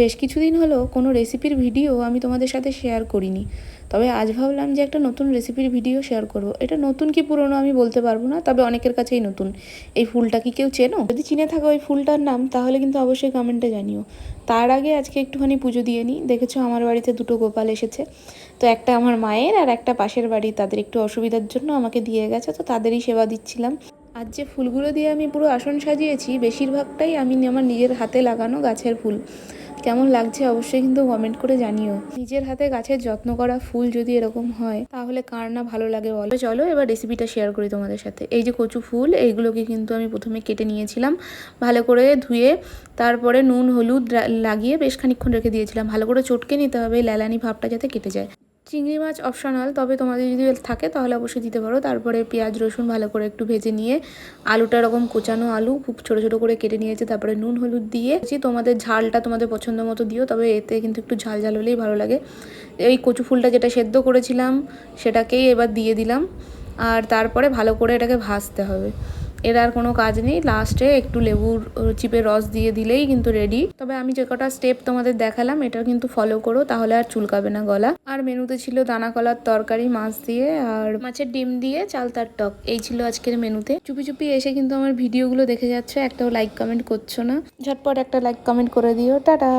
বেশ কিছুদিন হলো কোনো রেসিপির ভিডিও আমি তোমাদের সাথে শেয়ার করিনি, তবে আজ ভাবলাম যে একটা নতুন রেসিপির ভিডিও শেয়ার করব। এটা নতুন কি পুরনো আমি বলতে পারবো না, তবে অনেকের কাছেই নতুন। এই ফুলটা কি কেউ চেনো? যদি চিনে থাকো ওই ফুলটার নাম, তাহলে কিন্তু অবশ্যই কমেন্টে জানিও। তার আগে আজকে একটুখানি পুজো দিয়ে নিই। দেখেছো আমার বাড়িতে দুটো গোপাল এসেছে, তো একটা আমার মায়ের আর একটা পাশের বাড়ি, তাদের একটু অসুবিধার জন্য আমাকে দিয়ে গেছে, তো তাদেরই সেবা দিচ্ছিলাম। আর যে ফুলগুলো দিয়ে আমি পুরো আসন সাজিয়েছি, বেশিরভাগটাই আমি আমার নিজের হাতে লাগানো গাছের ফুল। কেমন লাগছে অবশ্যই কিন্তু কমেন্ট করে জানিও। নিজের হাতে গাছের যত্ন করা ফুল যদি এরকম হয়, তাহলে কার না ভালো লাগে বলো। চলো এবার রেসিপিটা শেয়ার করি তোমাদের সাথে। এই যে কচু ফুল, এইগুলোকে কিন্তু আমি প্রথমে কেটে নিয়েছিলাম, ভালো করে ধুয়ে তারপরে নুন হলুদ লাগিয়ে বেশ খানিকক্ষণ রেখে দিয়েছিলাম। ভালো করে চটকে নিতে হবে, ল্যালানি ভাবটা যাতে কেটে যায়। চিংড়ি মাছ অপশনাল, তবে তোমাদের যদি থাকে তাহলে অবশ্যই দিতে পারো। তারপরে পেঁয়াজ রসুন ভালো করে একটু ভেজে নিয়ে, আলুটা এরকম কোচানো আলু খুব ছোটো ছোটো করে কেটে নিয়েছে, তারপরে নুন হলুদ দিয়ে তোমাদের ঝালটা তোমাদের পছন্দ মতো দিও, তবে এতে কিন্তু একটু ঝাল ঝাল হলেই ভালো লাগে। এই কচু ফুলটা যেটা সেদ্ধ করেছিলাম সেটাকেই এবার দিয়ে দিলাম, আর তারপরে ভালো করে এটাকে ভাজতে হবে। এর আর কোনো কাজ নেই, লাস্টে একটু লেবুর চিপে রস দিয়ে দিলেই কিন্তু রেডি। তবে আমি যে কটা স্টেপ তোমাদের দেখালাম এটা কিন্তু ফলো করো, তাহলে আর চুলকাবে না গলা। আর মেনুতে ছিল দানা কলার তরকারি মাছ দিয়ে, আর মাছের ডিম দিয়ে চালতার টক। এই ছিল আজকের মেনুতে। চুপি চুপি এসে কিন্তু আমার ভিডিওগুলো দেখে যাচ্ছ, একটাও লাইক কমেন্ট করছো না। ঝটপট একটা লাইক কমেন্ট করে দিও। টাটা।